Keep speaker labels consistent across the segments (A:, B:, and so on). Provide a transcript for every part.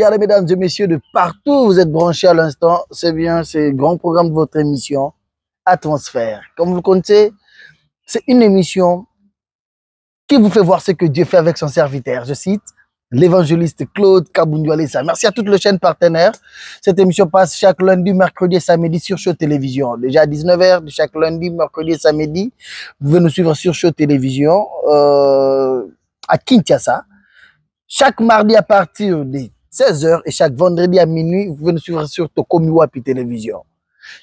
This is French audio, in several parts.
A: Regardez, mesdames et messieurs, de partout, vous êtes branchés à l'instant. C'est bien, c'est le grand programme de votre émission, Atmosphère. Comme vous le connaissez, c'est une émission qui vous fait voir ce que Dieu fait avec son serviteur. Je cite l'évangéliste Claude Kabundu-Alessa. Merci à toutes les chaînes partenaires. Cette émission passe chaque lundi, mercredi et samedi sur Show Télévision. Déjà à 19h, de chaque lundi, mercredi et samedi, vous pouvez nous suivre sur Show Télévision à Kinshasa. Chaque mardi à partir des 16h et chaque vendredi à minuit, vous pouvez nous suivre sur Tokomiwapi Télévision.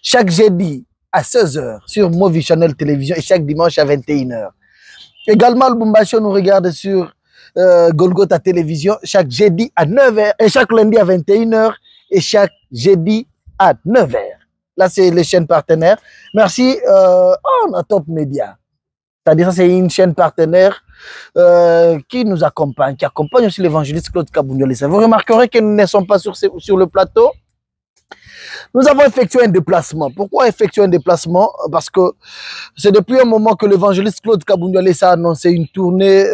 A: Chaque jeudi à 16h sur Movi Channel Télévision et chaque dimanche à 21h. Également, le Bumbacho nous regarde sur Golgotha Télévision chaque jeudi à 9h et chaque lundi à 21h et chaque jeudi à 9h. Là, c'est les chaînes partenaires. Merci. On a Top Média. C'est-à-dire, c'est une chaîne partenaire qui nous accompagne, qui accompagne aussi l'évangéliste Claude Kabundu-Alessa. Vous remarquerez que nous ne sommes pas sur le plateau. Nous avons effectué un déplacement. Pourquoi effectuer un déplacement? Parce que c'est depuis un moment que l'évangéliste Claude Kabundu-Alessa a annoncé une tournée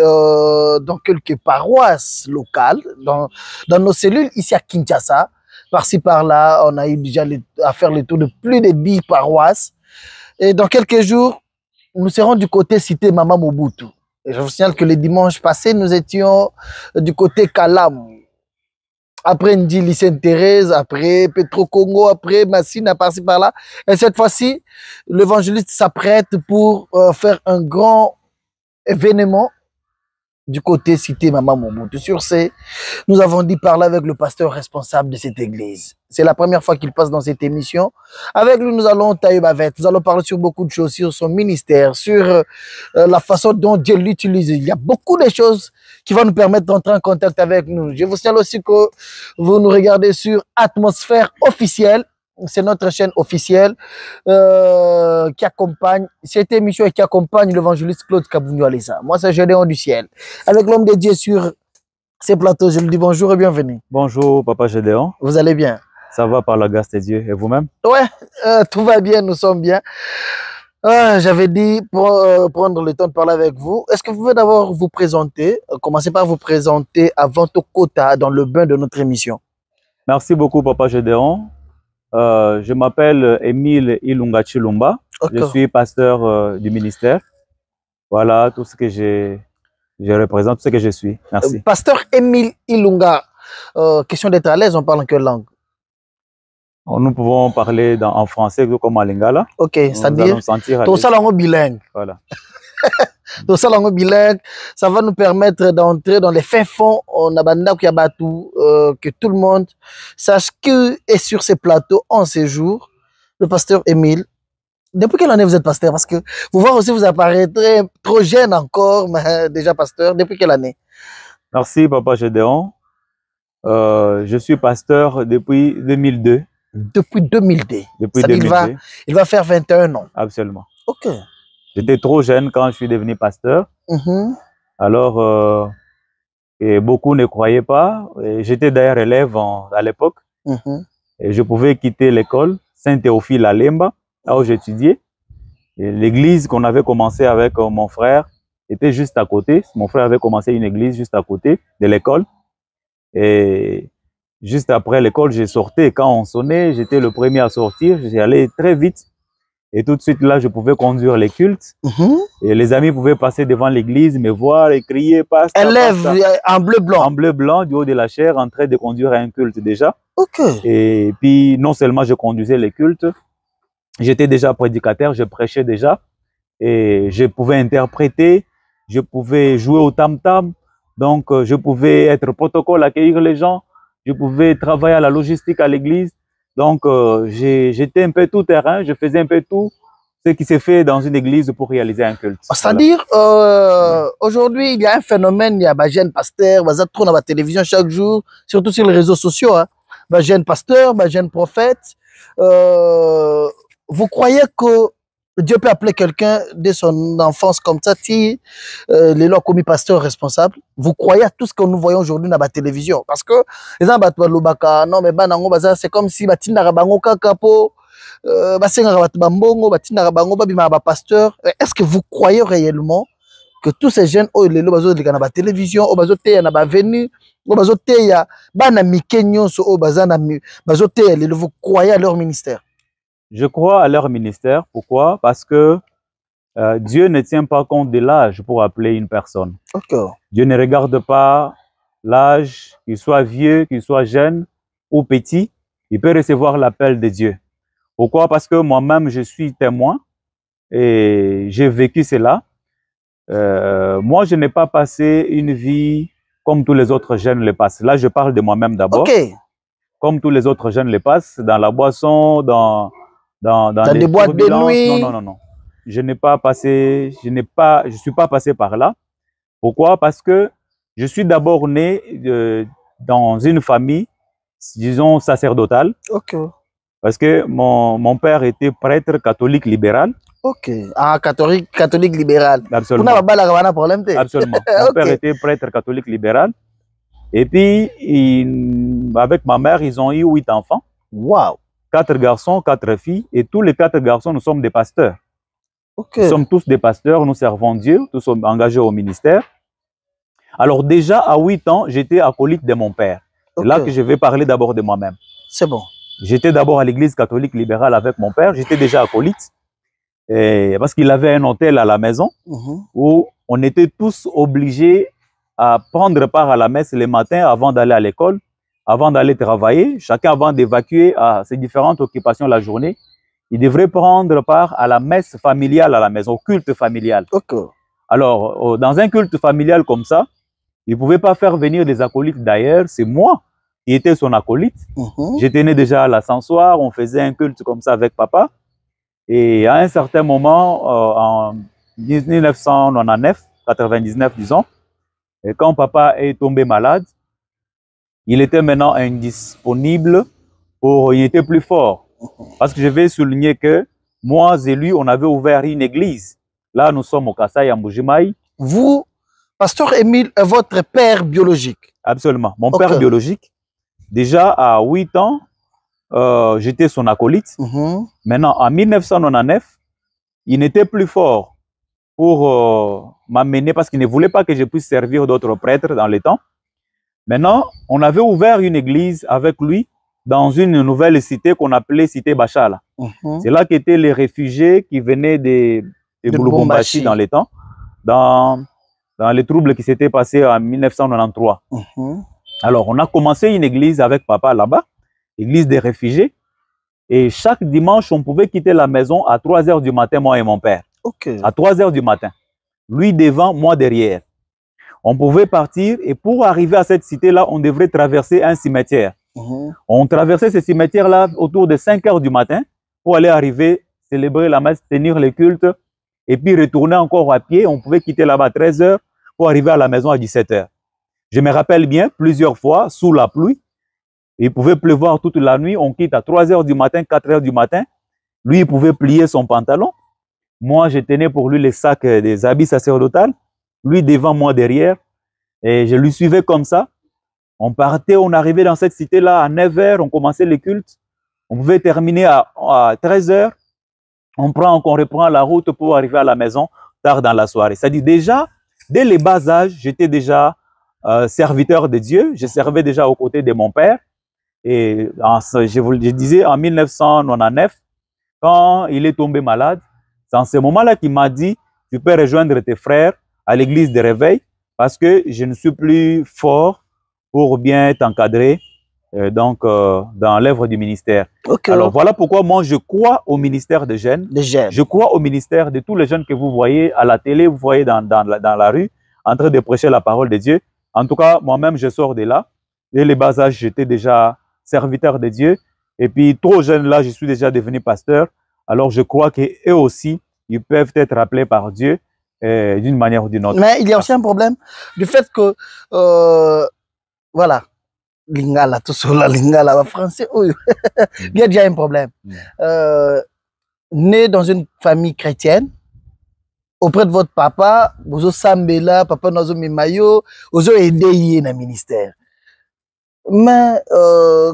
A: dans quelques paroisses locales, dans nos cellules ici à Kinshasa. Par-ci, par-là, on a eu déjà à faire le tour de plus de 10 paroisses. Et dans quelques jours, nous serons du côté cité Mama Mobutu. Et je vous signale que le dimanche passé, nous étions du côté Kalam. Après Ndi Lycée Thérèse, après Petro Congo, après Massina, par-ci par-là. Et cette fois-ci, l'évangéliste s'apprête pour faire un grand événement du côté cité Mama Mobutu. Sur ce, nous avons dit parler avec le pasteur responsable de cette église. C'est la première fois qu'il passe dans cette émission. Avec lui, nous allons tailler bavette. Nous allons parler sur beaucoup de choses, sur son ministère, sur la façon dont Dieu l'utilise. Il y a beaucoup de choses qui vont nous permettre d'entrer en contact avec nous. Je vous signale aussi que vous nous regardez sur Atmosphère officielle. C'est notre chaîne officielle qui accompagne cette émission et qui accompagne l'évangéliste Claude Kabundu-Alessa. Moi, c'est Gédéon du ciel. Avec l'homme de Dieu sur ces plateaux, je lui dis bonjour et bienvenue.
B: Bonjour, Papa Gédéon.
A: Vous allez bien?
B: Ça va par la grâce de Dieu. Et vous-même?
A: Ouais, tout va bien, nous sommes bien. J'avais dit pour prendre le temps de parler avec vous. Est-ce que vous pouvez d'abord vous présenter, commencer par vous présenter avant tout quota dans le bain de notre émission?
B: Merci beaucoup, Papa Gédéon. Je m'appelle Émile Ilunga Chilumba. Je suis pasteur du ministère. Voilà tout ce que je représente, tout ce que je suis. Merci.
A: Pasteur Émile Ilunga, question d'être à l'aise, on parle en quelle langue?
B: Nous pouvons parler en français comme en lingala.
A: Ok, c'est-à-dire tout ça langue bilingue.
B: Voilà.
A: Tout ça langue bilingue, ça va nous permettre d'entrer dans les fins fonds on a que tout le monde sache que est sur ces plateaux en séjour le pasteur Émile. Depuis quelle année vous êtes pasteur? Parce que vous voir aussi vous apparaîtrez trop jeune encore, mais déjà pasteur. Depuis quelle année?
B: Merci Papa Gédéon. Je suis pasteur depuis 2002.
A: Depuis 2002.
B: Depuis 2002.
A: Il va faire 21 ans.
B: Absolument.
A: Ok.
B: J'étais trop jeune quand je suis devenu pasteur. Alors, et beaucoup ne croyaient pas. J'étais d'ailleurs élève à l'époque. Et je pouvais quitter l'école Saint-Théophile à Lemba, là où j'étudiais. L'église qu'on avait commencé avec mon frère était juste à côté. Mon frère avait commencé une église juste à côté de l'école. Et juste après l'école, j'ai sorti. Quand on sonnait, j'étais le premier à sortir. J'y allais très vite. Et tout de suite, là, je pouvais conduire les cultes. Et les amis pouvaient passer devant l'église, me voir et crier, passe.
A: Élève en bleu-blanc.
B: En bleu-blanc, du haut de la chair, en train de conduire un culte déjà.
A: Ok.
B: Et puis, non seulement je conduisais les cultes, j'étais déjà prédicateur, je prêchais déjà. Et je pouvais interpréter, je pouvais jouer au tam-tam. Donc, je pouvais être protocole, accueillir les gens. Je pouvais travailler à la logistique à l'église. Donc, j'étais un peu tout terrain, je faisais un peu tout ce qui s'est fait dans une église pour réaliser un culte.
A: C'est-à-dire, aujourd'hui, il y a un phénomène, il y a des jeunes pasteurs, ils sont à la télévision chaque jour, surtout sur les réseaux sociaux, hein. Des jeunes pasteurs, des jeunes prophètes. Vous croyez que Dieu peut appeler quelqu'un dès son enfance comme ça, si les lois commis pasteur responsable? Vous croyez à tout ce que nous voyons aujourd'hui dans la télévision? Parce que les gens non mais c'est comme si est-ce que vous croyez réellement que tous ces jeunes, oh, les bazo de la télévision, oh, bazo te na ba venu, oh, bazo te ya, ba na mikenyon so, oh, bazo te ya, vous croyez à leur ministère?
B: Je crois à leur ministère. Pourquoi? Parce que Dieu ne tient pas compte de l'âge pour appeler une personne.
A: Okay.
B: Dieu ne regarde pas l'âge, qu'il soit vieux, qu'il soit jeune ou petit. Il peut recevoir l'appel de Dieu. Pourquoi? Parce que moi-même, je suis témoin et j'ai vécu cela. Moi, je n'ai pas passé une vie comme tous les autres jeunes le passent. Là, je parle de moi-même d'abord.
A: Okay.
B: Comme tous les autres jeunes le passent, dans la boisson, dans
A: les boîtes de nuit.
B: Non. Je n'ai pas passé, je suis pas passé par là. Pourquoi? Parce que je suis d'abord né dans une famille, disons, sacerdotale.
A: Okay.
B: Parce que mon père était prêtre catholique libéral.
A: Ok. Ah, catholique libéral.
B: Absolument.
A: Vous n'avez pas de problème.
B: Absolument. Mon père était prêtre catholique libéral. Et puis, avec ma mère, ils ont eu 8 enfants.
A: Wow.
B: 4 garçons, 4 filles. Et tous les 4 garçons, nous sommes des pasteurs.
A: Okay.
B: Nous sommes tous des pasteurs, nous servons Dieu, tous sommes engagés au ministère. Alors déjà, à 8 ans, j'étais acolyte de mon père. C'est là que je vais parler d'abord de moi-même.
A: C'est bon.
B: J'étais d'abord à l'église catholique libérale avec mon père. J'étais déjà acolyte. Parce qu'il avait un hôtel à la maison où on était tous obligés à prendre part à la messe les matins avant d'aller à l'école, avant d'aller travailler. Chacun, avant d'évacuer à ses différentes occupations la journée, il devrait prendre part à la messe familiale à la maison, au culte familial.
A: Okay.
B: Alors, dans un culte familial comme ça, il ne pouvait pas faire venir des acolytes d'ailleurs. C'est moi qui étais son acolyte. J'étais né déjà à l'ascensoir, on faisait un culte comme ça avec papa. Et à un certain moment, en 1999, disons, et quand papa est tombé malade, il était maintenant indisponible, il était plus fort. Parce que je vais souligner que moi et lui, on avait ouvert une église. Là, nous sommes au Kassai, à Mbujimaï.
A: Vous, Pasteur Émile, est votre père biologique?
B: Absolument. Mon père biologique, déjà à 8 ans, j'étais son acolyte. Maintenant, en 1999, il n'était plus fort pour m'amener parce qu'il ne voulait pas que je puisse servir d'autres prêtres dans les temps. Maintenant, on avait ouvert une église avec lui dans une nouvelle cité qu'on appelait Cité Bachala. C'est là qu'étaient les réfugiés qui venaient de Lubumbashi dans les temps, dans les troubles qui s'étaient passés en 1993. Alors, on a commencé une église avec papa là-bas, église des réfugiés. Et chaque dimanche, on pouvait quitter la maison à 3 h du matin, moi et mon père. À 3 h du matin. Lui devant, moi derrière. On pouvait partir et pour arriver à cette cité-là, on devrait traverser un cimetière. On traversait ce cimetière-là autour de 5 h du matin pour aller arriver, célébrer la messe, tenir le culte et puis retourner encore à pied. On pouvait quitter là-bas à 13 h pour arriver à la maison à 17 h. Je me rappelle bien, plusieurs fois, sous la pluie, il pouvait pleuvoir toute la nuit, on quitte à 3 h du matin, 4 h du matin. Lui, il pouvait plier son pantalon. Moi, je tenais pour lui les sacs des habits sacerdotaux. Lui devant, moi derrière. Et je lui suivais comme ça. On partait, on arrivait dans cette cité-là à 9 h, on commençait le culte. On pouvait terminer à 13 h. On reprend la route pour arriver à la maison tard dans la soirée. C'est-à-dire déjà, dès les bas âges, j'étais déjà serviteur de Dieu. Je servais déjà aux côtés de mon père. Et je disais en 1999, quand il est tombé malade, c'est en ce moment-là qu'il m'a dit, tu peux rejoindre tes frères à l'église de réveil parce que je ne suis plus fort pour bien t'encadrer dans l'œuvre du ministère. Alors voilà pourquoi moi je crois au ministère des jeunes. Je crois au ministère de tous les jeunes que vous voyez à la télé, vous voyez dans la rue, en train de prêcher la parole de Dieu. En tout cas, moi-même, je sors de là. Dès les bas âges, j'étais déjà serviteur de Dieu. Et puis, trop jeune là, je suis déjà devenu pasteur. Alors, je crois qu'eux aussi, ils peuvent être appelés par Dieu d'une manière ou d'une autre.
A: Mais il y a aussi un problème du fait que, voilà, lingala, tout ça, lingala, français, il y a déjà un problème. Né dans une famille chrétienne, auprès de votre papa, vous avez sambela, papa nozo mimayo, vous avez aidé dans le ministère. Mais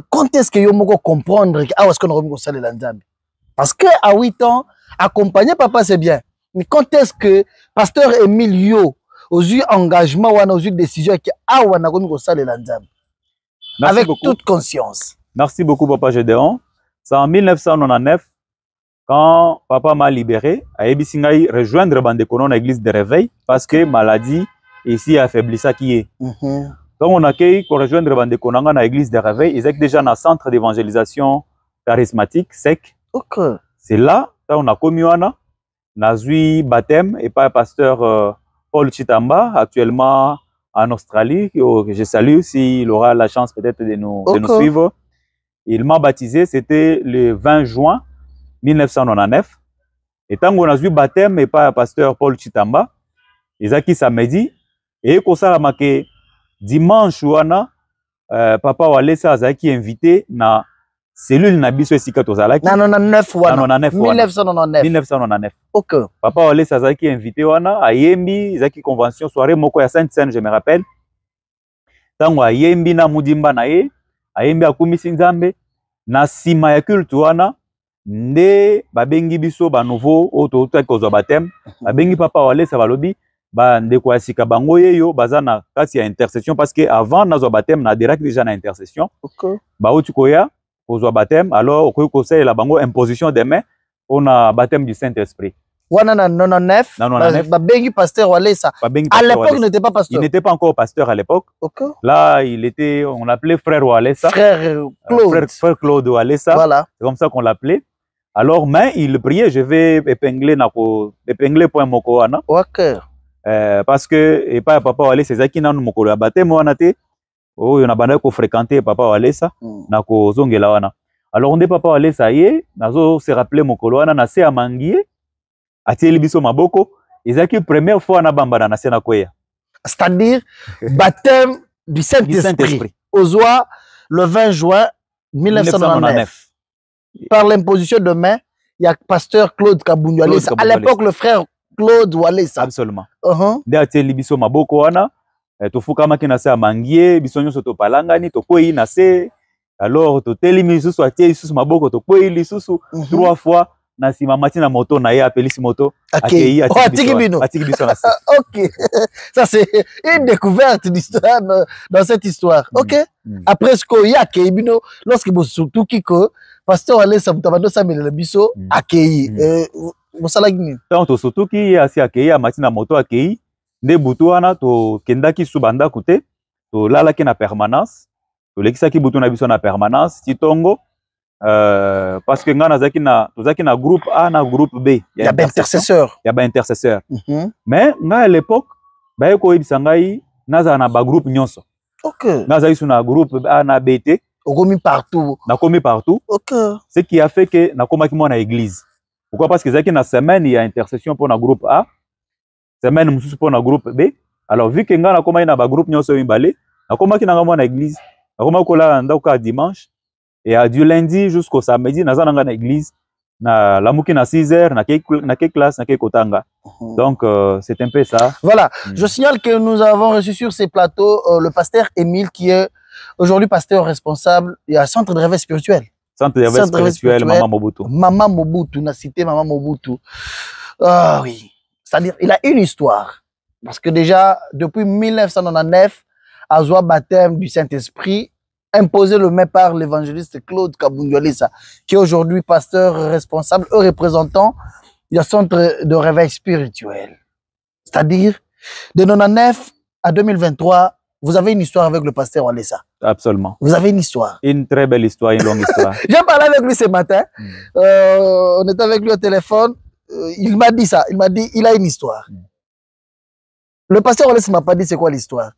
A: quand est-ce que vous comprendre que est-ce qu'on a remis ça le parce qu'à 8 ans, accompagner papa c'est bien. Mais quand est-ce que Pasteur Émile aux engagement ou aux décisions qui a ou na komi ko salela nzambe. Avec toute conscience.
B: Merci beaucoup, Papa Gédéon. C'est en 1999, quand papa m'a libéré, à Ebisingaï rejoindre Bandekono dans l'église de réveil, parce que maladie ici affaiblit ça qui est. Donc on a accueilli pour rejoindre Bandekono dans l'église de réveil, ils étaient déjà dans le centre d'évangélisation charismatique, SEC. C'est là, on a commis on a eu baptême et pas pasteur Paul Chitamba, actuellement en Australie, que je salue s'il aura la chance peut-être de nous suivre. Il m'a baptisé, c'était le 20 juin 1999. Et tant qu'on a eu baptême et pas pasteur Paul Chitamba, ils ont qui samedi, et qu'on s'est remarqué dimanche, papa Walesa a qui invité na cellule na biso esika tozalaki. 1999.
A: OK.
B: Papa Walesa a qui invité wana, ayembi, zaki convention soirée moko ya Sainte-Seine, je me rappelle. Tango ayembi na mudimba na ye, ayembi akumisi nzambe, na sima ya culte wana, nde babengi biso ba nouveau auto kozwa baptême, babengi papa Walesa balobi, ba ndeko ya sika bango yeyo baza na kati ya intercession parce que avant nazwa baptême na direct déjà na intercession. Ba uti koya kozwa baptême, alors okoyi kosalela bango imposition des mains on a baptême du Saint-Esprit.
A: Wana na 99, babengi pasteur Walesa. À l'époque il n'était pas pasteur.
B: Il n'était pas encore pasteur à l'époque. Là il était, on l'appelait frère Walesa.
A: Frère Claude.
B: Frère Claude Walesa.
A: Voilà.
B: C'est comme ça qu'on l'appelait. Alors mais il priait, je vais épingler point moko wana. Parce que et pas papa Walesa c'est qui na mokolo ya baptême wana te. Oh, on a bandé ko fréquenter papa Walesa na ko zongela wana. Alors on dit papa Walesa ye nazo se rappeler mokolo wana na se amangie atieli biso maboko ezaki première fois na bambana na se na koya.
A: C'est-à-dire baptême du Saint-Esprit. Ozoa le 20 juin 1999. Par l'imposition de main, il y a pasteur Claude Kabundu Walesa. À l'époque le frère Claude Walesa.
B: Absolument. Nde atieli biso maboko wana tofukama ki na se amangie biso nyonso topalangani tokoyi na se. Alors toteli misusu atie lisusu maboko tokoyi lisusu 3 fois na sima matina moto na ye apelisi moto akei atiki biso na se.
A: OK. Ça c'est une découverte d'histoire dans cette histoire. OK. Après ce qu'il y a akei bino lorsque surtout kiko pasteur Walesa mutabando samela biso akei mosala gini.
B: Donc surtout ki asi akei matina moto akei nde butu wana to kendaki subanda kute to lalaki na permanence to lekisaki butu na biso na permanence titongo parce que ngana tozaki na groupe A na groupe B
A: il y a intercesseur
B: mais nga à l'époque ba ko yebisa ngai naza na ba groupe nyonso.
A: OK.
B: Naza isu na groupe A na B te
A: okomi partout.
B: Na komi partout.
A: OK.
B: Ce qui a fait que na komaki mo na église. Pourquoi? Parce que zaki na semaine il y a intercession pour na groupe A. Semaine mususu pour na groupe B. Alors vu que nga na komaki na ba groupe nyonso yibale, na komaki na ngamo na église. Na komaki kola ndauka dimanche et du lundi jusqu'au samedi naza na na église na lamuki na 6h na ke classe na ke kotanga. Donc c'est un peu ça.
A: Voilà, je signale que nous avons reçu sur ces plateaux le pasteur Émile qui est aujourd'hui pasteur responsable il y a centre de réveil spirituel.
B: Centre de réveil spirituel Maman Mobutu.
A: Maman Mobutu, na cité Maman Mobutu. Ah oui. C'est-à-dire, il a une histoire. Parce que déjà, depuis 1999, à Zoa baptême du Saint-Esprit, imposé le main par l'évangéliste Claude Kabundu Walesa, qui est aujourd'hui pasteur responsable et représentant du centre de réveil spirituel. C'est-à-dire, de 1999 à 2023, vous avez une histoire avec le pasteur Walesa.
B: Absolument.
A: Vous avez une histoire.
B: Une très belle histoire, une longue histoire.
A: J'ai parlé avec lui ce matin. On était avec lui au téléphone. Il m'a dit ça, il m'a dit, il a une histoire. Le pasteur Walesa ne m'a pas dit c'est quoi l'histoire.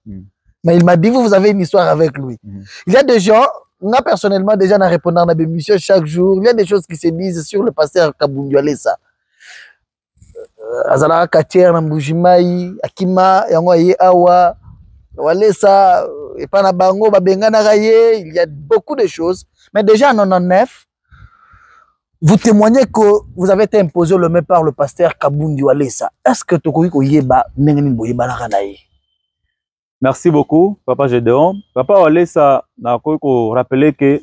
A: Mais il m'a dit, vous avez une histoire avec lui. Il y a des gens, moi personnellement, déjà en répondant à mes émissions chaque jour, il y a des choses qui se disent sur le pasteur Kabundu Walesa. Azala Katier, Nambujimai, Akima, Yangoye Awa, Walesa, et Panabango, Babengana Raye, il y a beaucoup de choses. Mais déjà en 1999, vous témoignez que vous avez été imposé le main par le pasteur Kabundu Walesa. Est-ce que Tokoyiko Yeba Nengeni Boyeba Nakanaye?
B: Merci beaucoup, Papa Gédéon. Papa Walesa, n'a rappelé que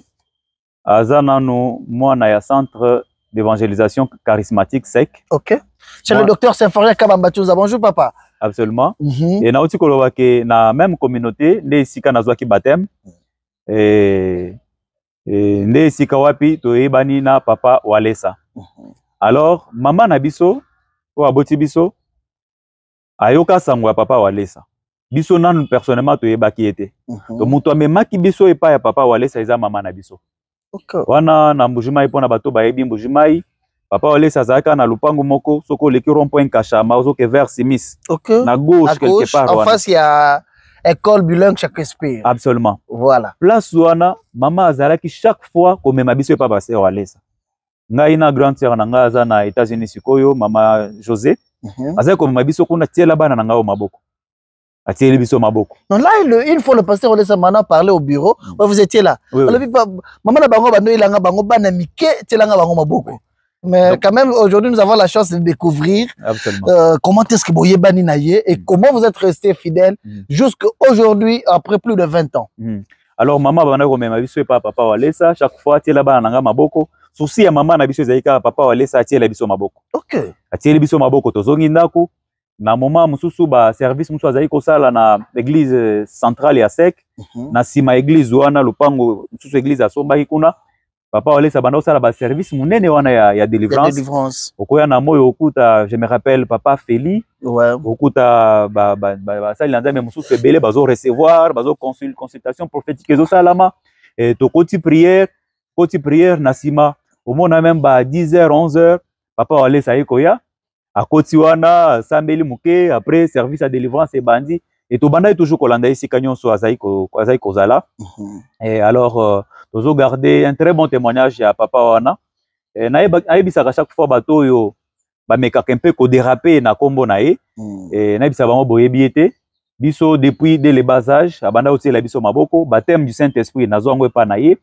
B: Azanano, moi, na ya centre d'évangélisation charismatique SEC.
A: OK. C'est le docteur Saint-Foria Kabambatouza. Bonjour, papa.
B: Absolument. Et na oti koloba ke na même communauté nde sika nazwaki baptême. Nde sika wapi toyebani na papa Walesa. Alors mama na biso o aboti biso ayoka sango ya papa Walesa. Biso nanu personnellement toyebaki ete. To muto amemaki biso epa ya papa Walesa eza mama na biso. Wana na Mbujimai pona bato bayebi Mbujimai papa Walesa azalaka na lupango moko soko leki rond-point Kachama ozoke vers Simis. Na gauche quelque part
A: en face il y a école bilingue Shakespeare.
B: Absolument.
A: Voilà.
B: Place wana mama azalaki chaque fois komema biso epa ba sœur Walesa. Ngai na grande sœur na nga aza na États-Unis sikoyo mama José. Azali komema biso kuna tiela bana na ngao maboko. Atieli biso maboko.
A: Non là une fois le pasteur Walesa maintenant parler au bureau, vous étiez là. Alors maman na bango bando ilanga bango bana mike tiela nga bango maboko. Mais donc, quand même, aujourd'hui, nous avons la chance de découvrir comment est-ce que Boye Bani Naye et comment vous êtes resté fidèle jusqu'à aujourd'hui, après plus de 20 ans.
B: Alors, maman, papa Walesa, chaque fois, tu es là-bas, nanga maboko. Souci à maman, nabiso zaika, papa Walesa, tu es là-bas, maboko.
A: Ok.
B: Tu es là-bas, maboko, tozongi ndako. Na moment, mususu ba service mususu zaiko sala na église centrale ya sec. Na sima église wana lupango, mususu église asomba kuna. Papa Walesa banda osala ba service munene wana ya délivrance. Okoya na moyo okuta, je me rappelle papa Feli.
A: Ouais.
B: Okuta ba sali na nzambe mususu ebele bazo recevoir, bazo consultation prophétique ezo salama. Et to koti prière na sima. Omona même ba 10h 11h papa Walesa ekoya. Akoti wana sambeli muke après service à délivrance et bandi. Et to banda toujours kolanda esika nyonso azaiko zala. Et alors nous garder un très bon témoignage à papa wana. Naebisaka chaque fois bato yo ba mekaka un peu ko déraper na kombo na ye. Naebisa bango boyebi ete biso depuis dès le bas âge abanda otela biso maboko baptême du Saint-Esprit nazo ngo epa na ye.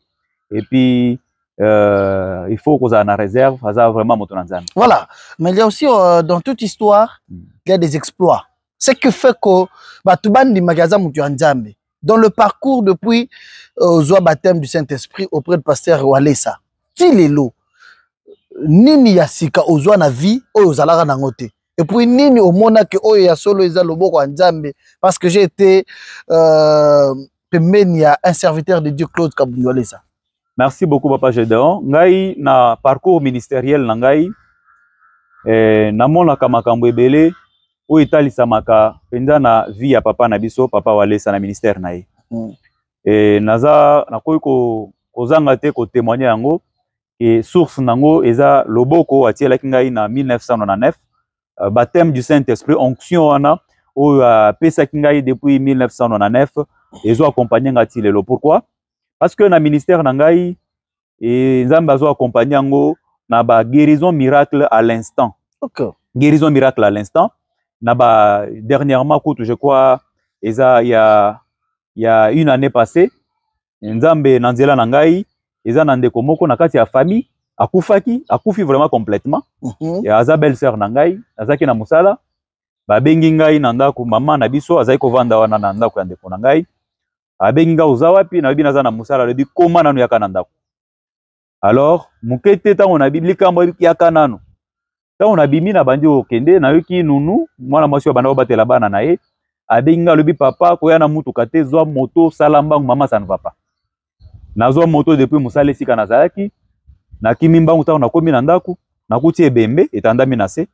B: Et puis il faut qu'on ait une réserve, ça vraiment mon nzambe.
A: Voilà, mais il y a aussi dans toute histoire, il y a des exploits. Ce qui fait que Batubandi magasin mutu nzambe. Dans le parcours depuis au baptême du Saint-Esprit auprès du pasteur Walesa. Tilelo nini yasika ozwa na vie oyo zalaka na ngote. Et puis nini omona ke oyo ya solo eza loboko nzambe parce que j'ai été pembeni ya un serviteur de Dieu Claude Kabundu Walesa.
B: Merci beaucoup papa Gédéon. Ngai na parcours ministériel na ngai namona kamakambo ebele o etalisamaka penza na vie ya papa na biso papa Walesa na ministère na ye. Naza nakoyi kozanga te ko témoigner yango et source nango eza loboko atielaki ngai na 1999 baptême du Saint-Esprit onction wana o pesaki ngai depuis 1999 ezo accompagner ngati lelo. Pourquoi? Parce que na ministère na ngai et nzambe azo accompagner yango na ba guérison miracle à l'instant.
A: OK.
B: Guérison miracle à l'instant. Na ba dernièrement je crois il y a une année passée nzambe na nzela na ngai eza na ndeko moko na kati ya famille akufi vraiment complètement. Ya aza belle sœur na ngai azaki na musala ba bengi ngai na ndako mama na biso azaki kovanda wana na ndako ya ndeko na ngai. Abengi nga uza wapi na bibi naza na musala lebi koma nanu yaka na ndako. Alors mukete tango na bibli kambo yaka nanu. Tango na bimi na bandi okende na yoki nunu mwana mwasi wa banda batela bana na ye. Abengi nga lebi papa koya na mutu kate zwa moto salamba mama ça ne va pas. Nazwa moto depuis musala esika nazalaki. Na kimimba tango na komi na ndako nakuti ebembe etandami na se.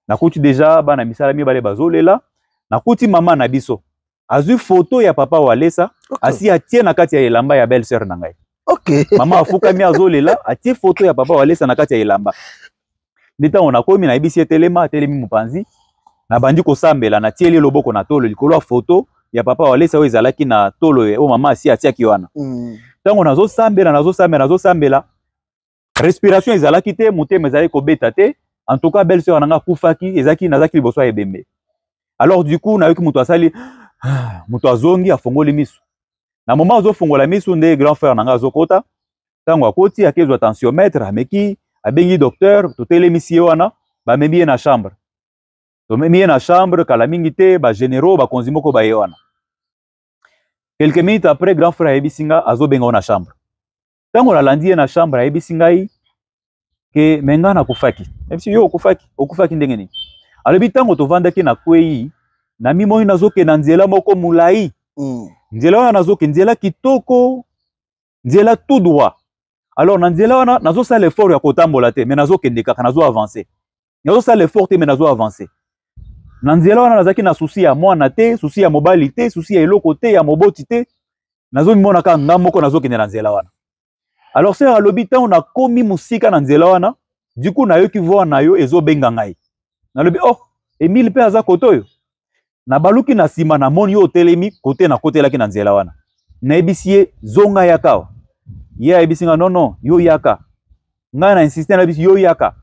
B: Nakuti déjà bana misala mi bale bazolela. Nakuti mama na biso. Azui photo ya papa Walesa, asi atie na kati ya elamba ya belle sœur na ngai.
A: OK.
B: Mama afuka mi azolela, atie photo ya papa Walesa na kati ya elamba. Ndita on akomi na ibisi telema, telemi mupanzi, na bandi ko sambela na tieli loboko na tolo likolo photo ya papa Walesa o ezalaki na tolo o mama asi atiaki wana. Tango nazo sambela. Respiration ezalaki te, mutema ezalaki ko beta te. En tout cas belle sœur na nga kufaki, ezaki nazaki liboso ebembe. Alors du coup na yoki muto asali mutu azongi afongoli misu. Na moment azo fongola misu nde grand frère nanga azokota. Tango akoti akezwa tensiomètre ameki abengi docteur totelemisi wana ba memie na chambre. To memie na chambre kala mingi te ba généraux ba konzimoko ba wana. Quelques minutes après grand frère ebisinga azobenga na chambre. Tango la landie na chambre ebisinga ke menga na kufaki. Ebisi yo okufaki ndenge nini. Alobi tango to vandaki na kwei na mimoi nazoke na nzela moko mulai. Nzela wana nazoke nzela kitoko, nzela tout droit. Alors na nzela wana nazo sala l'effort ya kotambola te, mais nazoke ndeka nazo avancer. Nazo sala l'effort te, mais nazo avancer. Na nzela wana nazaki na souci ya mwana te, souci ya mobali te, souci ya eloko te, ya moboti te. Nazo mimona ka nga moko nazoke na nzela wana. Alors c'est à l'obita on a komi musika na nzela wana. Du coup na yo ki voa na yo ezo benga ngai. Na lobi oh, Emile pe aza kotoyo. Na baluki na sima na moni yo telemi kote na kote laki na nzela wana. Na ebisie zonga yaka. Ye ebisinga non yo yaka. Nga na insister na bisi yo yaka.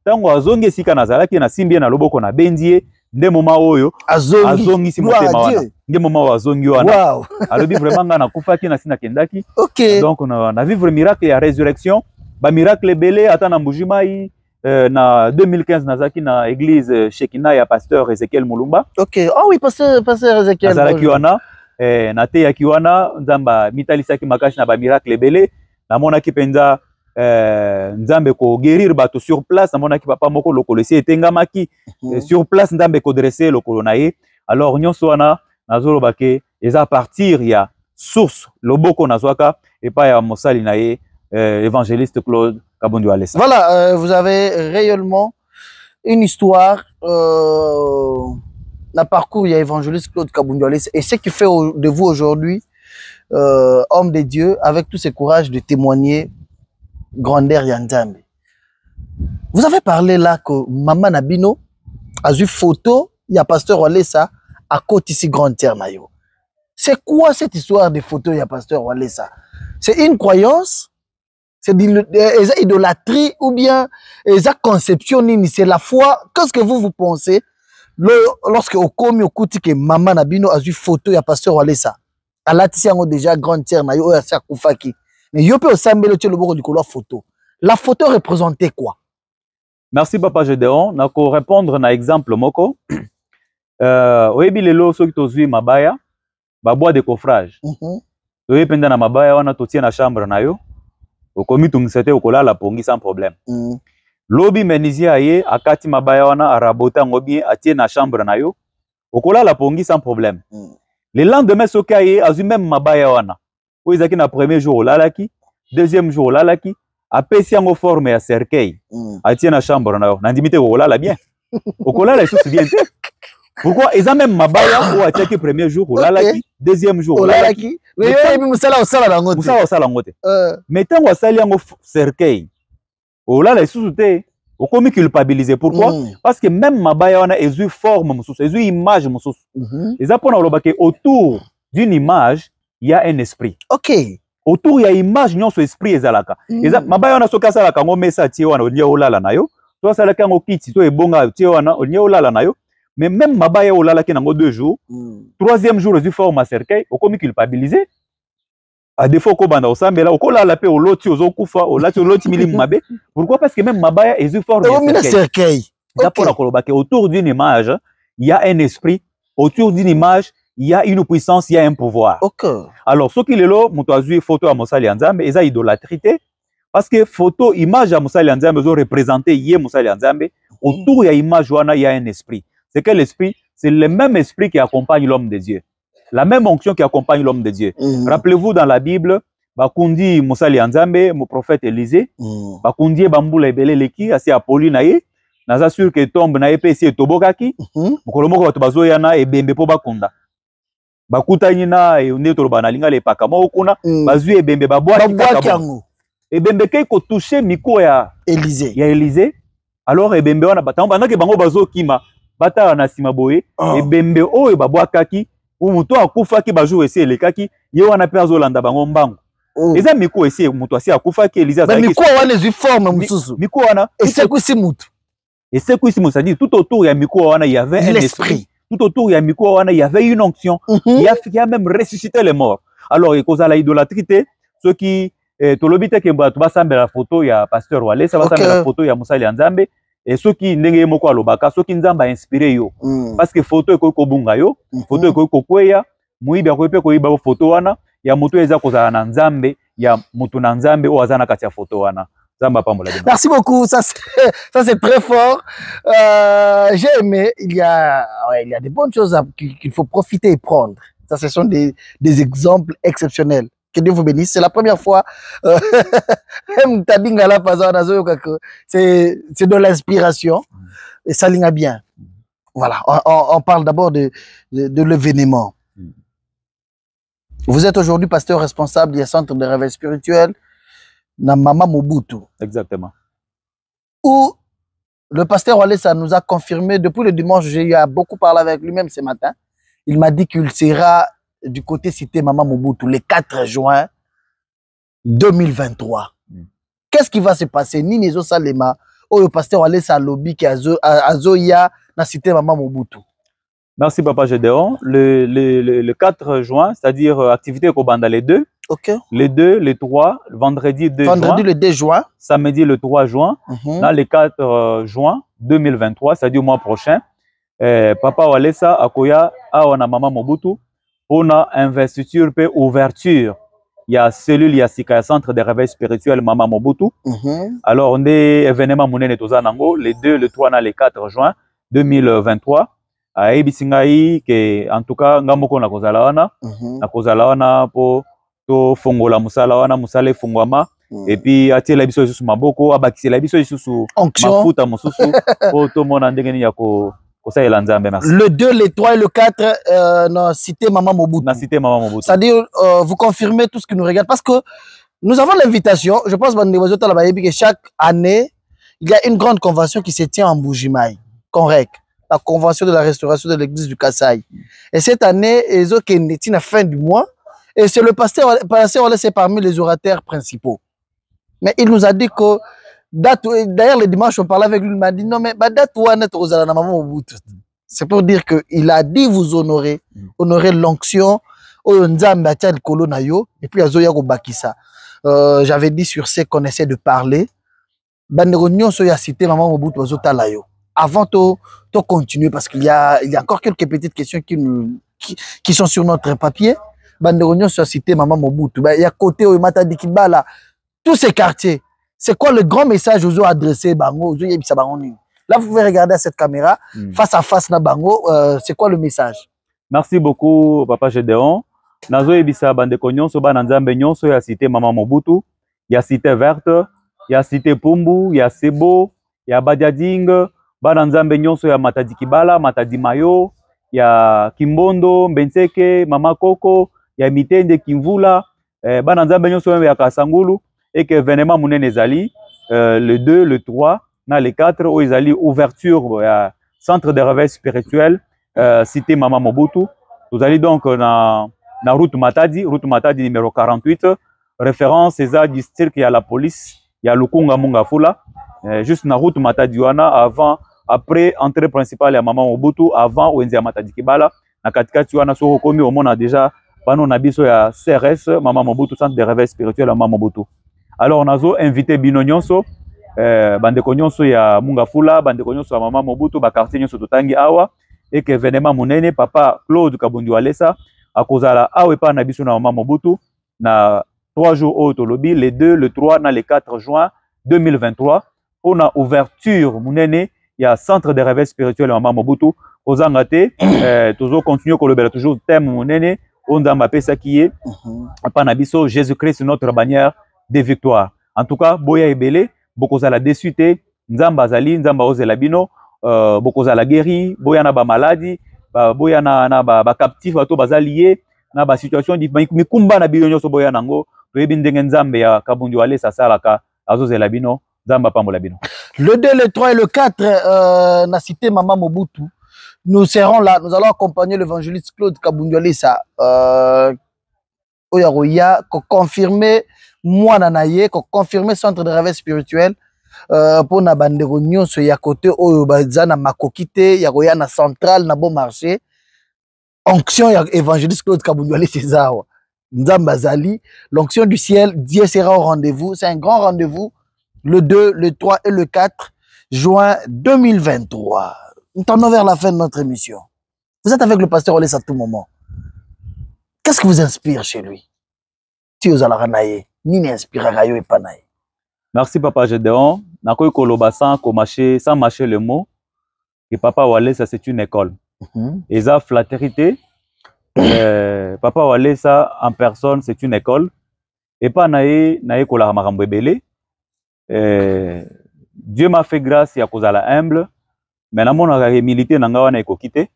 B: Tango azongi sika na zalaki na simbi na loboko na bendie nde moma oyo azongi si motema wana. Nde moma wa azongi wana.
A: Wow.
B: Alobi vraiment nga na kufaki na sina kendaki.
A: OK.
B: Donc na vivre miracle ya résurrection, ba miracle belé ata na Mbujimai. Na 2015 nazaki na église Shekina ya pasteur Ezekiel Mulumba.
A: OK. Oh oui, pasteur Ezekiel.
B: Nazalaki wana na te ya kiwana nzamba mitalisaki makashi na ba miracle belé. Na monaki penza nzambe ko guérir bato sur place, na monaki papa moko lokolo esi etengamaki sur place nzambe ko dresser lokolo na ye. Alors nyonso wana nazolo bake eza partir ya source loboko nazwaka et pas ya mosali na ye évangéliste Claude Kabundu Alessa.
A: Voilà, vous avez réellement une histoire, un parcours, il y a évangéliste Claude Kabundu Alessa, et ce qui fait de vous aujourd'hui, homme de Dieu, avec tout ce courage de témoigner grandeur Yanzambe. Vous avez parlé là que Maman Nabino a vu photo, il y a pasteur Alessa à côté ici Grande Terre Nayo. C'est quoi cette histoire de photo, il y a pasteur Alessa? C'est une croyance? C'est de l'idolâtrie ou bien la conception, c'est la foi. Qu'est-ce que vous pensez lorsque au komi au kouti que Maman Nabino a vu photo ya pasteur Alessa à la tisango déjà Grande Terre na yo ya Kufaki mais yo pe osambelo tshelo boko likolo photo. La photo représentait quoi?
B: Merci papa Gédéon, na ko répondre na exemple moko. Oyebi lelo soki tozwi mabaya ba bois de coffrage. Oyependa na mabaya wana totie na chambre na yo. Okomi tungisete okolala pongi sans problème. Lobi menizia ye akati mabaya wana arabota ngobi atie na chambre na yo. Okolala pongi sans problème. Le lendemain soka ye azu même mabaya wana. Po izaki na premier jour olalaki, deuxième jour olalaki, apesi yango forme ya cercueil. Atie na chambre na yo. Nandimite okolala bien. Okolala isusu bien te. Pourquoi ils ont même mabaya ou atie ki premier jour olalaki, deuxième jour olalaki.
A: Mais yo musala osala nango te.
B: Musala osala nango te. Mais tango asali yango cercueil. Olala isusu te. Okomi culpabiliser. Pourquoi? Parce que même mabaya wana ezu forme mususu, ezu image mususu. Eza pona olobake autour d'une image, il y a un esprit.
A: OK.
B: Autour il y a image nyonso esprit ezalaka. Eza mabaya wana soka sala kango mesa tie wana olia olala na yo. To sala kango kiti to ebonga tie wana olia olala na yo. Mais même mabaya olala ki nango 2 jours. Troisième jour ezu forme cercueil, okomi culpabiliser. À défaut ko banda osambela okolala pe oloti ozokufa olati oloti milimu mabe. Pourquoi? Parce que même mabaya ezu forme
A: cercueil.
B: Autour d'une image, il y a un esprit. Autour d'une image, il y a une puissance, il y a un pouvoir.
A: Okay.
B: Alors, ce qui est là, mutu azui photo à Moussali Nzambe, eza idolâtrité. Parce que photo, image à Moussali Nzambe, zo représenter yé Moussali Nzambe. Autour de l'image, il y a un esprit. C'est quel esprit? C'est le même esprit qui accompagne l'homme de Dieu. La même onction qui accompagne l'homme de Dieu. Rappelez-vous dans la Bible, bakundi Moussali Nzambe, mon prophète Élisée, bakundi bambula ebele leki, asi apoli na ye. Naza sûr que tombe na epesi etobokaki mokolomoko bato bazoyana ebembe po bakunda bakutani na nde toloba na linga lepaka moko kuna bazwi ebembe babwaki yango ebembe ke ko toucher miko ya Élysée alors ebembe wana batango bandaki bango bazokima bata na sima boye ebembe oyo babwakaki muto akufaki bajour esi elekaki ye wana pe azolanda bango mbango eza miko esi muto asi akufaki Élysée azalaki
A: miko wana ezwi forme mususu
B: miko wana
A: esekwisi mutu.
B: Et c'est quoi ça dit tout autour il y a miko wana il y avait un esprit. Tout autour il y a miko wana il y avait une onction. Il a même ressuscité les morts. Alors il cause la idolâtrie ceux qui tolobite ke bato basambela photo ya pasteur Alessa basambela photo ya Moussali Nzambe et ceux qui ndenge moko alobaka ceux qui Nzamba inspiré yo parce que photo eko ko bunga yo photo eko ko kweya muibi akope ko iba photo wana ya moto eza kozala na Nzambe ya mutu na Nzambe o azana kati ya photo wana.
A: Merci beaucoup, ça c'est très fort. J'ai aimé, il y a des bonnes choses qu'il faut profiter et prendre. Ça, ce sont des exemples exceptionnels. Que Dieu vous bénisse. C'est la première fois. C'est de l'inspiration. Et ça ligne bien. Voilà, on parle d'abord de l'événement. Vous êtes aujourd'hui pasteur responsable du centre de réveil spirituel na Mama Mobutu.
B: Exactement.
A: Où le pasteur Walesa nous a confirmé, depuis le dimanche, j'ai eu à beaucoup parler avec lui-même ce matin. Il m'a dit qu'il sera du côté cité Mama Mobutu le 4 juin 2023. Qu'est-ce qui va se passer? Ni Nezo Salema, ou le pasteur Walesa Lobby qui a Azoya na cité Mama Mobutu.
B: Merci Papa Gédéon. Le 4 juin, c'est-à-dire activité Kobanda les deux.
A: Ok.
B: Les 2, les 3, vendredi 2
A: vendredi le 2 juin.
B: Samedi le 3 juin. Dans le 4 juin 2023, c'est-à-dire le mois prochain. Papa Walesa Akoya Awana Mama Mobutu. On a investiture et ouverture. Il y a cellule, il y a Sika, centre de réveil spirituel Mama Mobutu. Alors, on est événement Mounene Tozanango, les 2, le 3, le 4 juin 2023. Ebisingai que en tout cas ngamoko na kozala wana po to fongola musala wana musala fungwama et puis atiela biso isusu maboko abakisela biso isusu mafuta mususu po to mona ndenge ni ya ko kosaela nzambe. Merci.
A: Le 2, le 3 et le 4 na cité Mama Mobutu.
B: Na cité Mama Mobutu.
A: C'est-à-dire vous confirmez tout ce qui nous regarde parce que nous avons l'invitation, je pense que chaque année il y a une grande convention qui se tient en Mbuji-Mayi. Correct. La convention de la restauration de l'église du Kassai. Et cette année, ils ont été à la fin du mois. Et c'est le pasteur c'est parmi les orateurs principaux. Mais il nous a dit que, d'ailleurs le dimanche, on parlait avec lui, il m'a dit, non mais, c'est pour dire qu'il a dit vous honorer l'onction, et puis j'avais dit sur ce qu'on essaie de parler, avant de continuer, parce qu'il y a encore quelques petites questions qui sont sur notre papier. Banderognon sur cité Mama Mobutu. Il y a côté où Mata Dikibala, tous ces quartiers. C'est quoi le grand message aux adressé Bango? Là, vous pouvez regarder à cette caméra, face à face na Bango, c'est quoi le message?
B: Merci beaucoup, Papa Gédéon. Nazo Ebisa Bandekonyon, Soba Nanzambe Nyonso, il y a cité Mama Mobutu, il y a cité Verte, il y a cité Pumbu, il y a Sebo, il y a Badiading, Bananzambe Nyonso ya Matadi Kibala, Matadi Mayo, ya Kimbondo, Mbenseke, Mama Koko, ya Mitende Kimvula, Bananzambe Nyonso ya Kasangulu, et que événement Mounene Zali, le 2, le 3, na le 4, où ils allaient ouverture, centre de réveil spirituel, cité Mama Mobutu. Vous allez donc na route Matadi numéro 48, référence, c'est ça, district, il y a la police, il y a Lukunga Mungafula, juste na route Matadi wana avant. Après, entrée principale à Mama Mobutu, avant Wenzi Matadi Kibala, na katikati wana soko komi au monde déjà pano na biso ya CRS Mama Mobutu, centre de réveil spirituel à Mama Mobutu. Alors on a invité bino nyonso, bandeko nyonso ya Mungafula, bandeko nyonso ya Mama Mobutu, ba quartier nyonso totangi awa, et que événement munene Papa Claude Kabundi Walesa akozala awe pa na biso na Mama Mobutu na 3 jours au Tolobi, les 2, le 3 na le 4 juin 2023. On a ouverture munene. Il y a centre de réveil spirituel Mama Mobutu. Aux Angate, toujours continuer à toujours thème monene. On a mappé ça qui est Panabiso, Jésus-Christ, notre bannière de victoire. En tout cas, Boya Ebele, Bokozala desuite, Nzamba Zali, Nzamba Ozelabino, Bokozala guéri, Boya na ba maladie, Boya na ba captif, Bato Bazalié, na ba situation di Mikumba na Bionyo so Boya Nango, Rebindenge Nzambe ya Kabundi Walesa Salaka, Azozelabino.
A: Le 2, le 3 et le 4, na cité Mama Mobutu, nous serons là, nous allons accompagner l'évangéliste Claude Kabundi Walesa, Oyaroya, confirmer moi nanaye, confirmer centre de réveil spirituel, pour na bandero nyonso ya côté oyo bazana makokite, yaroya na centrale na bon marché, onction ya évangéliste Claude Kabundi Walesa, Nzamba Zali, l'onction du ciel, Dieu sera au rendez-vous, c'est un grand rendez-vous. Le 2, le 3 et le 4 juin 2023. Nous tendons vers la fin de notre émission. Vous êtes avec le pasteur Walesa à tout moment. Qu'est-ce qui vous inspire chez lui? Si vous allez ranaye, ni inspire Rayo et Panaye.
B: Merci Papa Gédéon. Nakoy koloba sans mâcher le mot. Et Papa Walesa, c'est une école. Et ça, flatérité. Papa Walesa, en personne, c'est une école. Et pas nae kola marambo ebele. Dieu m'a fait grâce ya kozala humble. Mais na mona ka humilité nanga wana ekokite.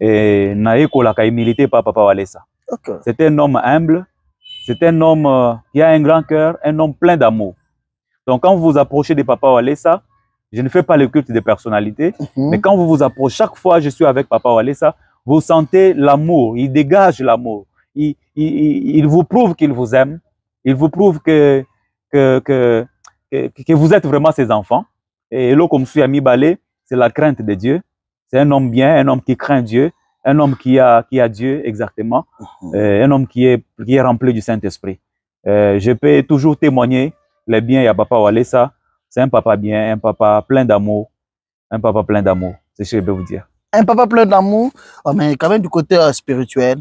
B: Et nae kola ka humilité pa Papa Walesa. C'est un homme humble. C'est un homme qui a un grand cœur, un homme plein d'amour. Donc quand vous vous approchez de Papa Walesa, je ne fais pas le culte de personnalité, mais quand vous vous approchez, chaque fois que je suis avec Papa Walesa, vous sentez l'amour, il dégage l'amour. Il vous prouve qu'il vous aime, il vous prouve que vous êtes vraiment ses enfants. Et là, comme je suis ami Balé, c'est la crainte de Dieu. C'est un homme bien, un homme qui craint Dieu, un homme qui a Dieu exactement, un homme qui est rempli du Saint-Esprit. Je peux toujours témoigner les biens à Papa Walesa. C'est un papa bien, un papa plein d'amour, un papa plein d'amour, c'est ce que je peux vous dire.
A: Un papa plein d'amour, mais quand même du côté spirituel,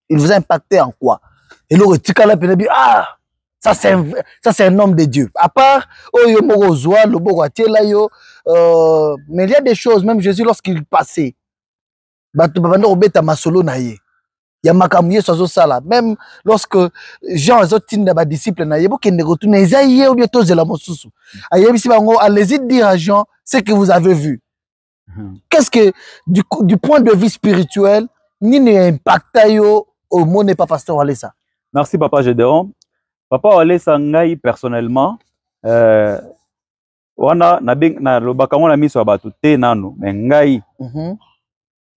A: il vous a impacté en quoi? Et là, ça c'est un homme de Dieu. À part, mais il y a des choses, même Jésus lorsqu'il passait, même lorsque Jean les disciples allez-y dire à Jean ce que vous avez vu. Qu'est-ce que du point de vue spirituel ni impacte au monde pas pasteur Walesa?
B: Merci Papa Gédéon. Papa Walesa ngai personnellement wana na lobaka ngona miso abatu te nanu mais ngai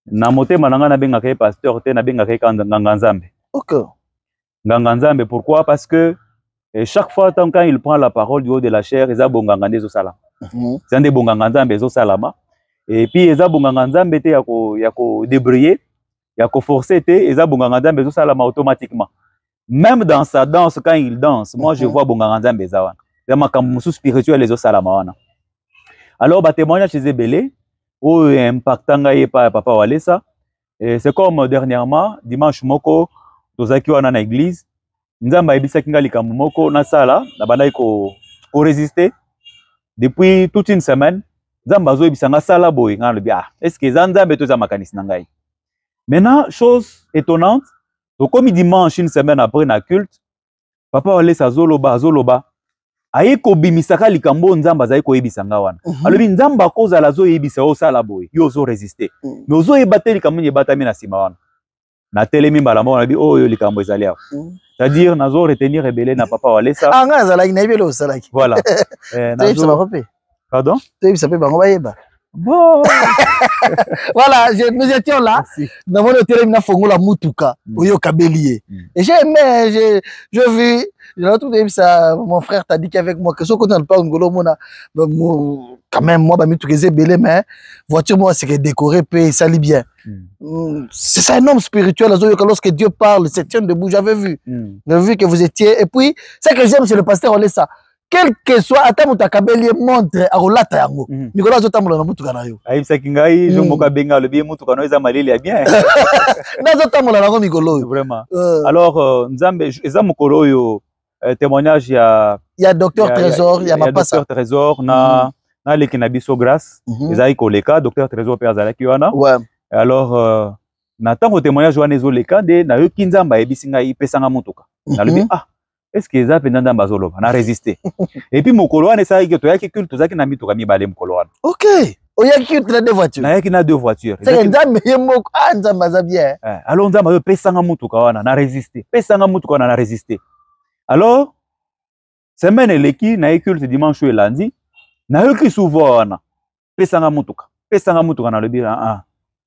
B: na motema nanga na benga kay pasteur te na benga kay nganga nzambe.
A: OK.
B: Nganga nzambe, pourquoi? Parce que chaque fois quand il prend la parole du haut de la chair, eza bonganga ndezo sala. C'est des bonganga nzambe ezo salama. Et puis eza bonganga nzambe te yako débrayer, yako forcer te, eza bonganga nzambe ezo salama automatiquement. Même dans sa danse quand il danse, moi je vois bonganga nzambe eza wana. C'est makambo spirituel ezo salama wana. Alors ba témoignage chez Ebele ou impactant par Papa Walesa. C'est comme dernièrement, dimanche moko, tozaki wana na église, nzamba ebisa kinga likambo moko na sala, na bandai ko résister. Depuis toute une semaine, nzamba zo ebisa nga sala boy, nga lobi est-ce que nzambe toza makanisi na ngai. Maintenant, chose étonnante, donc comme dimanche une semaine après na culte, Papa Walesa zoloba aye ko bimisaka likambo nzamba zaye ko yebisa nga wana. Alobi nzamba koza la zo yebisa o sala boy, yo zo résister. Mais zo yebate likambo yebata mina sima wana. Na telemi mbala mo na bi oyo likambo ezali awa. C'est-à-dire nazo retenir rebelle na Papa Walesa.
A: Ah nga zalaki na yebelo salaki.
B: Voilà.
A: Nazo. Pardon? Tu sais pas bango bayeba.
B: Bon.
A: Voilà, nous étions là. Nous avons le fongola mutuka oyo kabelier. Et j'ai aimé, je vis, j'ai trouvé ça, mon frère t'a dit qu'avec moi que ce qu'on n'a pas ngolo mona quand même moi ba mutuka belé mais voiture moi c'est que décoré paye ça lit bien. C'est ça un homme spirituel lorsque Dieu parle, c'est tient debout, j'avais vu. J'ai vu que vous étiez et puis ce que j'aime c'est le pasteur Walesa. Quel que soit atama kabeli montre a rolata yango Nicolas zotambola na mutuka na yo
B: ayisa kingai je moka benga le bien mutuka no eza malili ya bien
A: na zotambola na Nicolas
B: vraiment. Alors nzambe eza mokolo yo témoignage ya
A: docteur Trésor ya mapasa
B: docteur Trésor na leki na biso grâce eza ikoleka docteur Trésor pe azalaki wana. Alors na tango témoignage wana ezoleka de na yo kinzamba ebisinga ipesanga mutuka na lobi est-ce que ça pendant bazolo na résister et puis mokolo wana ça que to yaki culte zaki na mituka mibale mokolo wana.
A: OK, oyaki culte na deux voitures
B: na yaki na deux voitures
A: c'est nzambe yemoko nzamba za bien.
B: Alors nzamba yo pesanga mutuka wana na résister, pesanga mutuka wana na résister. Alors semaine eleki na culte dimanche et lundi na yoki souvent wana pesanga mutuka na lobi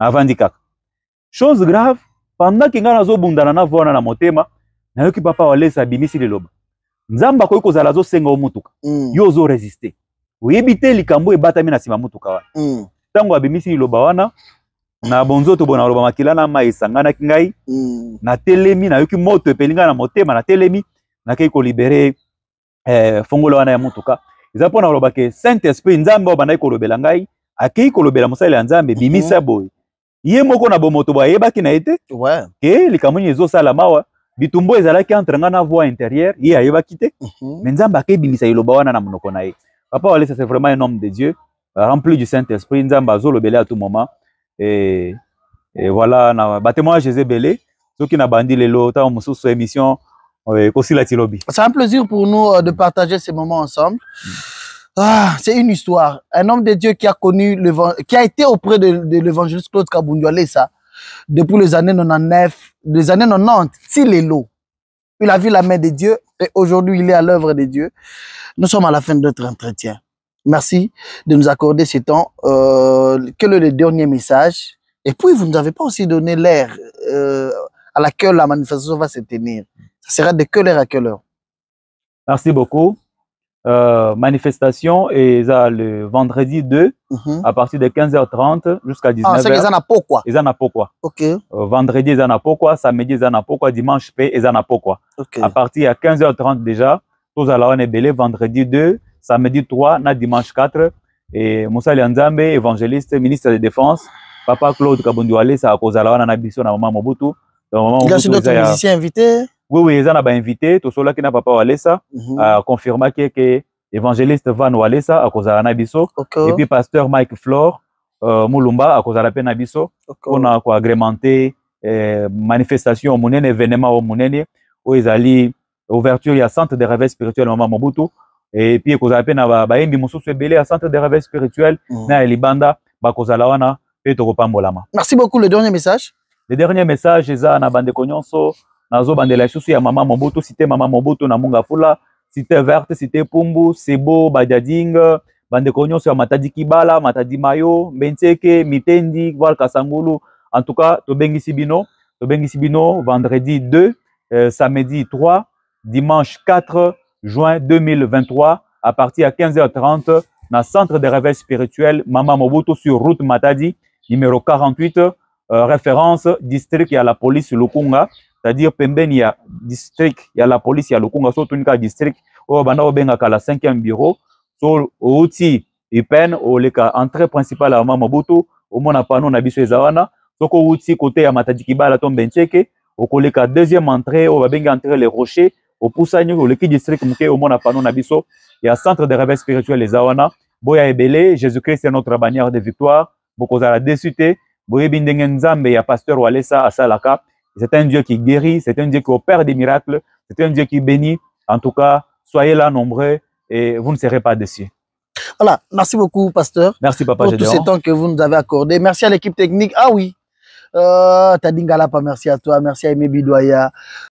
B: avandi kaka. Chose grave, pendant que ngana zo bundana na vona na motema na yoki Papa Walesa bimisi liloba nzamba koyi kozala zo senga mutuka yo zo résister oyebite likambo ebatami na sima mutuka wana tango abimisi liloba wana na bonzoto bona loba makila na mai sangana kingai na telemi na yoki moto epelinga na motema na telemi na kei ko libérer fongola wana ya mutuka eza pona loba ke Saint-Esprit nzamba obanda ko lobela ngai akei ko lobela mosala ya nzambe bimisa boy ye moko na bomoto ba yebaki na ete ke likambo ezo sala mawa bitumbo ezalaki entre nga na voix intérieure ye ayeba kité mais nzamba akebimisa iloba wana na monoko na ye. Papa Walesa c'est vraiment un homme de Dieu rempli du Saint-Esprit, nzamba azolobele à tout moment et voilà na ba témoignage ezebele soki na bandi lelo ta mosusu émission kosila tilobi.
A: C'est un plaisir pour nous de partager ces moments ensemble. Ah, c'est une histoire. Un homme de Dieu qui a connu qui a été auprès de l'évangéliste Claude Kabundu Walesa depuis les années 99, les années 90, Tilelo. Il a vu la main de Dieu et aujourd'hui il est à l'œuvre de Dieu. Nous sommes à la fin de notre entretien. Merci de nous accorder ce temps. Quel est le dernier message? Et puis vous ne nous avez pas aussi donné l'heure à laquelle la manifestation va se tenir. Ça sera de quelle heure à quelle heure?
B: Merci beaucoup. Manifestation est le vendredi 2 à partir de 15h30 jusqu'à 19h.
A: Ah, c'est qu'ils en a pourquoi?
B: Ils en a pourquoi?
A: Ok.
B: Vendredi, ils en a pourquoi? Samedi, ils en a pourquoi? Dimanche, ils en a pourquoi?
A: Okay.
B: À partir de 15h30 déjà, tous à la belé vendredi 2, samedi 3, na dimanche 4. Et Moussa Lianzambe, évangéliste, ministre de Défense, Papa Claude Kabundu Walesa, à cause de la biso na Maman Mobutu.
A: Il y a aussi d'autres musiciens invités?
B: Oui, ils en ont invité. Tout cela qui n'a Papa Walesa a confirmé que évangéliste Van Walesa à cause de la biso. Et puis pasteur Mike Flore Moulumba à cause de la peine biso. On a agrémenté manifestation, un événement au Mounene où ils allaient ouverture, il y a centre de réveil spirituel Maman Mobutu. Et puis, cause de la peine, il y a centre de réveil spirituel na Libanda, cause de la wana.
A: Merci beaucoup. Le dernier message?
B: Le dernier message, c'est na bande konyonso, nazo bande la choussou ya Maman Mobutu, cité Maman Mobutu na Mungafula, cité verte, cité Pumbu, Sebo, Badiading, bande konyonso ya Matadi Kibala, Matadi Mayo, Benteke, Mitendi, Val Kasangulu. En tout cas, Tobengi Sibino, vendredi 2, samedi 3, dimanche 4 juin 2023, à partir de 15h30, dans le centre de réveil spirituel Maman Mobutu sur route Matadi, numéro 48, référence district, il y a la police Lukunga, c'est-à-dire Pembeni, il y a district, il y a la police, il y a Lukunga, surtout une district, au Bana Obenga, la 5e bureau, sur outil, Ipen, au leka entrée principale à Maman Mobutu, au Monapano, Nabiso Ezawana, soko outil côté à Matadi Kibala, Tombenteke, au koleka deuxième entrée, au Babenga entrée les rochers, au Poussagno, au Leki district, au Monapano, Nabiso, il y a centre de réveil spirituel les Zawana, Boya Ebele, Jésus-Christ est notre bannière de victoire, Bokozala désuté, Boye Bindengen il y a pasteur Walesa à Salaka. C'est un Dieu qui guérit, c'est un Dieu qui opère des miracles, c'est un Dieu qui bénit. En tout cas, soyez là nombreux et vous ne serez pas déçus.
A: Voilà, merci beaucoup, pasteur.
B: Merci, Papa
A: pour tout ce temps que vous nous avez accordé. Merci à l'équipe technique. Ah oui, Tadingalapa, merci à toi, merci à Aimé Bidoya.